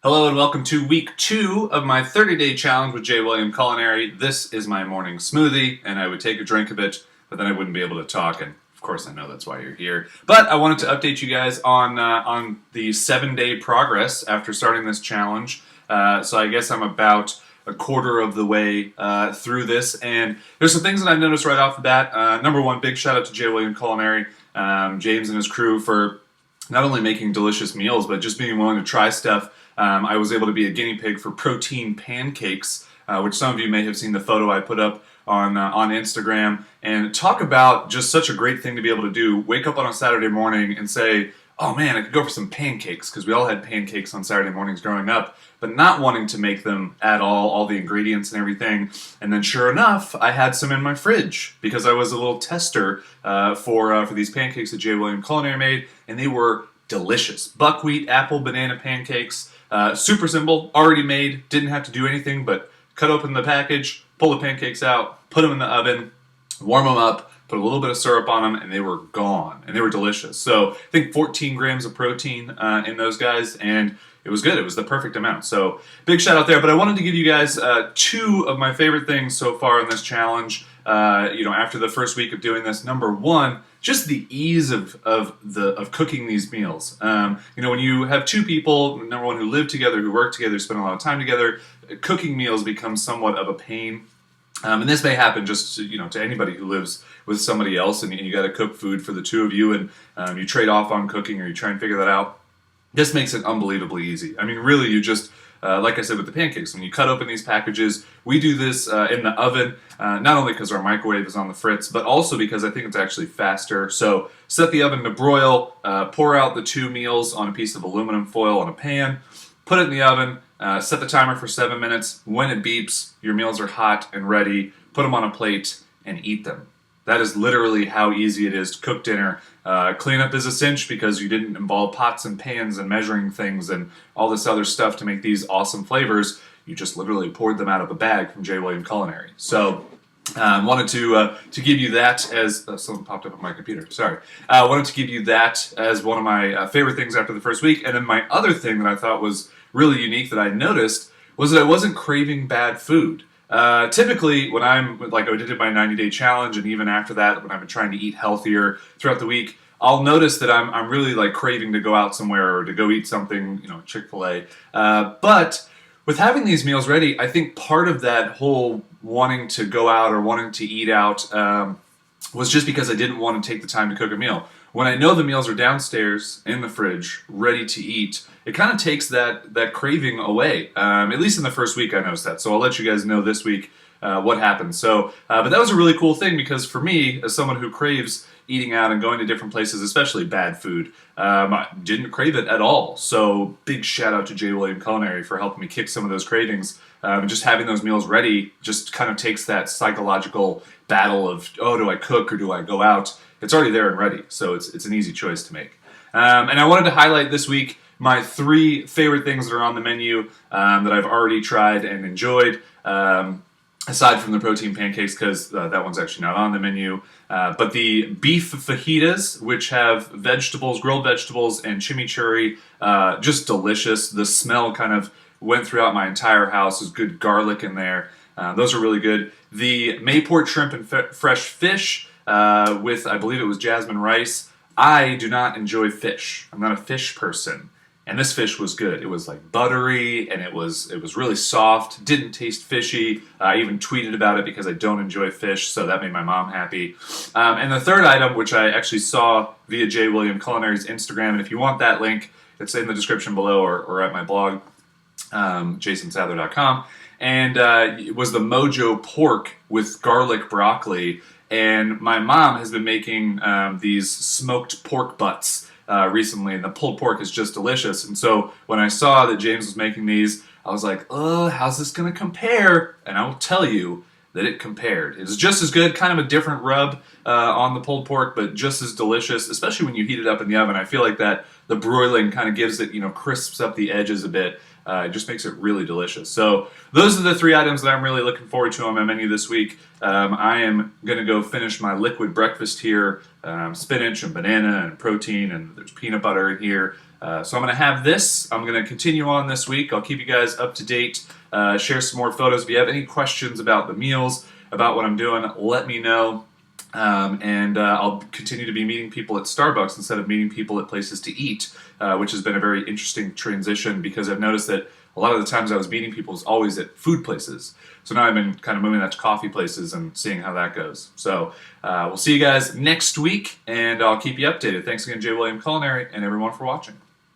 Hello and welcome to week 2 of my 30-day challenge with J. William Culinary. This is my morning smoothie, and I would take a drink of it, but then I wouldn't be able to talk, and of course I know that's why you're here. But I wanted to update you guys on the 7-day progress after starting this challenge. So I guess I'm about a quarter of the way through this, and there's some things that I've noticed right off the bat. Number one, big shout out to J. William Culinary, James and his crew for not only making delicious meals, but just being willing to try stuff. I was able to be a guinea pig for protein pancakes, which some of you may have seen the photo I put up on Instagram. And talk about just such a great thing to be able to do. Wake up on a Saturday morning and say, oh man, I could go for some pancakes, because we all had pancakes on Saturday mornings growing up, but not wanting to make them at all the ingredients and everything. And then sure enough, I had some in my fridge, because I was a little tester for these pancakes that J. William Culinary made, and they were delicious. Buckwheat, apple, banana pancakes. Super simple, already made, didn't have to do anything but cut open the package, pull the pancakes out, put them in the oven, warm them up, put a little bit of syrup on them, and they were gone. And they were delicious. So I think 14 grams of protein in those guys, and it was good. It was the perfect amount. So big shout out there. But I wanted to give you guys 2 of my favorite things so far in this challenge. After the first week of doing this, number one, just the ease of cooking these meals. When you have 2 people, number one, who live together, who work together, spend a lot of time together, cooking meals becomes somewhat of a pain. And this may happen just to anybody who lives with somebody else, and you got to cook food for the 2 of you, and you trade off on cooking, or you try and figure that out. This makes it unbelievably easy. I mean, really, you just like I said with the pancakes, when you cut open these packages, we do this in the oven, not only because our microwave is on the fritz, but also because I think it's actually faster. So set the oven to broil, pour out the 2 meals on a piece of aluminum foil on a pan, put it in the oven, set the timer for 7 minutes. When it beeps, your meals are hot and ready. Put them on a plate and eat them. That is literally how easy it is to cook dinner. Cleanup is a cinch because you didn't involve pots and pans and measuring things and all this other stuff to make these awesome flavors. You just literally poured them out of a bag from J. William Culinary. So wanted to give you that as something popped up on my computer. Sorry. Wanted to give you that as one of my favorite things after the first week. And then my other thing that I thought was really unique that I noticed was that I wasn't craving bad food. Typically, when I'm, like I did my 90-day challenge, and even after that, when I've been trying to eat healthier throughout the week, I'll notice that I'm really like craving to go out somewhere or to go eat something, Chick-fil-A. But with having these meals ready, I think part of that whole wanting to go out or wanting to eat out was just because I didn't want to take the time to cook a meal. When I know the meals are downstairs in the fridge, ready to eat, it kind of takes that craving away. At least in the first week I noticed that. So I'll let you guys know this week what happened. So, but that was a really cool thing, because for me, as someone who craves eating out and going to different places, especially bad food, I didn't crave it at all. So big shout out to J. William Culinary for helping me kick some of those cravings. Just having those meals ready just kind of takes that psychological battle of, oh, do I cook or do I go out? It's already there and ready, so it's an easy choice to make. And I wanted to highlight this week my 3 favorite things that are on the menu that I've already tried and enjoyed, aside from the protein pancakes, because that one's actually not on the menu. But the beef fajitas, which have vegetables, grilled vegetables, and chimichurri, just delicious. The smell kind of went throughout my entire house. There's good garlic in there. Those are really good. The Mayport shrimp and fresh fish with, I believe it was jasmine rice. I do not enjoy fish. I'm not a fish person. And this fish was good. It was like buttery, and it was really soft. Didn't taste fishy. I even tweeted about it because I don't enjoy fish, so that made my mom happy. And the third item, which I actually saw via J. William Culinary's Instagram, and if you want that link, it's in the description below or at my blog, jasonsadler.com. And it was the Mojo pork with garlic broccoli. And my mom has been making these smoked pork butts recently, and the pulled pork is just delicious. And so when I saw that James was making these, I was like, oh, how's this going to compare? And I will tell you that it compared. It's just as good, kind of a different rub on the pulled pork, but just as delicious, especially when you heat it up in the oven. I feel like that the broiling kind of gives it, crisps up the edges a bit. It just makes it really delicious. So those are the 3 items that I'm really looking forward to on my menu this week. I am going to go finish my liquid breakfast here. Spinach and banana and protein, and there's peanut butter in here. So I'm going to have this. I'm going to continue on this week. I'll keep you guys up to date, share some more photos. If you have any questions about the meals, about what I'm doing, let me know. And I'll continue to be meeting people at Starbucks instead of meeting people at places to eat, which has been a very interesting transition because I've noticed that a lot of the times I was meeting people was always at food places. So now I've been kind of moving that to coffee places and seeing how that goes. So we'll see you guys next week, and I'll keep you updated. Thanks again, J. William Culinary, and everyone for watching.